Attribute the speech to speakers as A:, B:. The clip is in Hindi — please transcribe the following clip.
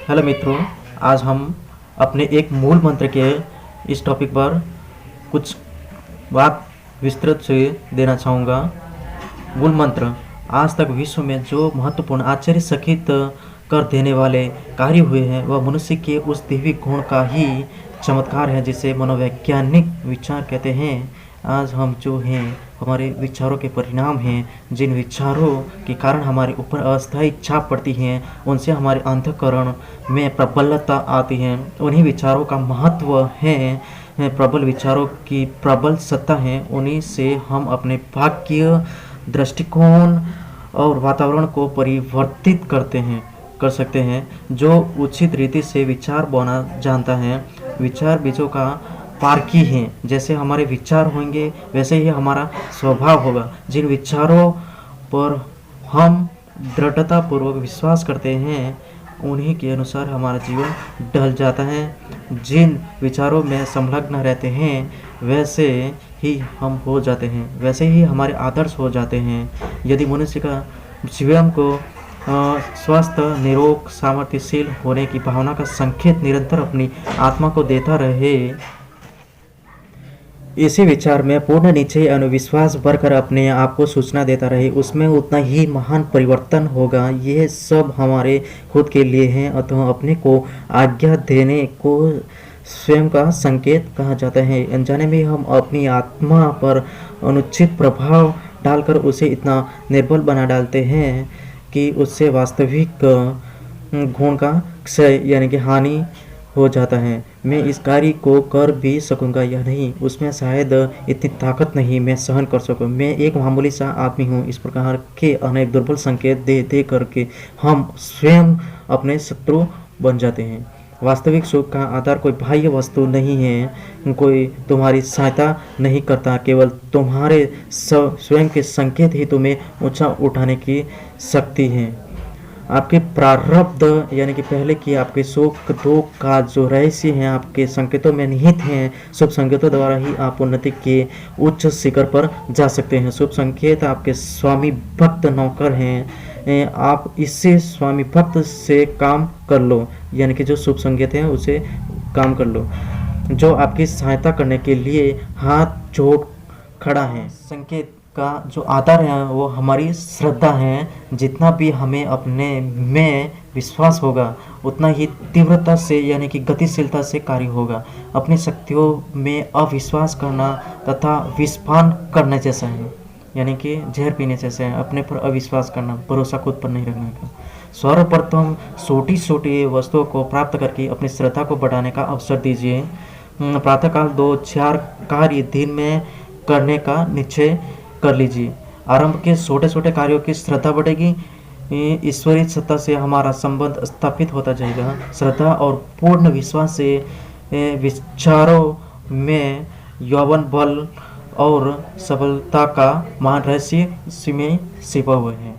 A: हेलो मित्रों, आज हम अपने एक मूल मंत्र के इस टॉपिक पर कुछ बात विस्तृत से देना चाहूँगा। मूल मंत्र आज तक विश्व में जो महत्वपूर्ण आश्चर्यचकित कर देने वाले कार्य हुए हैं वह मनुष्य के उस दैवी गुण का ही चमत्कार है जिसे मनोवैज्ञानिक विचार कहते हैं। आज हम जो हैं हमारे विचारों के परिणाम हैं। जिन विचारों के कारण हमारे ऊपर अस्थायी छाप पड़ती हैं उनसे हमारे अंतःकरण में प्रबलता आती है। उन्हीं विचारों का महत्व है, प्रबल विचारों की प्रबल सत्ता है। उन्हीं से हम अपने भाग्य, दृष्टिकोण और वातावरण को परिवर्तित कर सकते हैं। जो उचित रीति से विचार बोना जानता है, विचार बीजों का पारखी हैं। जैसे हमारे विचार होंगे वैसे ही हमारा स्वभाव होगा। जिन विचारों पर हम दृढ़तापूर्वक विश्वास करते हैं उन्हीं के अनुसार हमारा जीवन ढल जाता है। जिन विचारों में संलग्न रहते हैं वैसे ही हम हो जाते हैं, वैसे ही हमारे आदर्श हो जाते हैं। यदि मनुष्य का जीवन को स्वस्थ, निरोग, सामर्थ्यशील होने की भावना का संकेत निरंतर अपनी आत्मा को देता रहे, इसी विचार में पूर्ण निश्चय अनुविश्वास भरकर अपने आप को सूचना देता रहे, उसमें उतना ही महान परिवर्तन होगा। यह सब हमारे खुद के लिए है, अतः अपने को आज्ञा देने को स्वयं का संकेत कहा जाता है। अनजाने में हम अपनी आत्मा पर अनुचित प्रभाव डालकर उसे इतना निर्बल बना डालते हैं कि उससे वास्तविक गुण का क्षय यानी कि हानि हो जाता है। मैं इस कार्य को कर भी सकूंगा या नहीं, उसमें शायद इतनी ताकत नहीं मैं सहन कर सकूं। मैं एक मामूली सा आदमी हूँ। इस प्रकार के अनेक दुर्बल संकेत दे करके हम स्वयं अपने शत्रु बन जाते हैं। वास्तविक सुख का आधार कोई बाह्य वस्तु नहीं है, कोई तुम्हारी सहायता नहीं करता, केवल तुम्हारे स्वयं के संकेत ही तुम्हें ऊंचा उठाने की शक्ति है। आपके प्रारब्ध यानी कि पहले की आपके सुख दुख का जो रहस्य है आपके संकेतों में निहित हैं। शुभ संकेतों द्वारा ही आप उन्नति के उच्च शिखर पर जा सकते हैं। शुभ संकेत आपके स्वामी भक्त नौकर हैं। आप इससे स्वामी भक्त से काम कर लो, यानी कि जो शुभ संकेत हैं उसे काम कर लो, जो आपकी सहायता करने के लिए हाथ जोड़ खड़ा है। संकेत का जो आधार है वो हमारी श्रद्धा है। जितना भी हमें अपने में विश्वास होगा उतना ही तीव्रता से यानी कि गतिशीलता से कार्य होगा। अपनी शक्तियों में अविश्वास करना तथा विषपान करने जैसा है, यानी कि जहर पीने जैसा है। अपने पर अविश्वास करना, भरोसा खुद पर नहीं रखने का। सर्वप्रथम छोटी छोटी वस्तुओं को प्राप्त करके अपनी श्रद्धा को बढ़ाने का अवसर दीजिए। प्रातःकाल 2-4 कार्य दिन में करने का निश्चय कर लीजिए। आरंभ के छोटे छोटे कार्यों की श्रद्धा बढ़ेगी, ईश्वरीय सत्ता से हमारा संबंध स्थापित होता जाएगा। श्रद्धा और पूर्ण विश्वास से विचारों में यौवन बल और सबलता का महान रहस्य में छिपा हुआ है।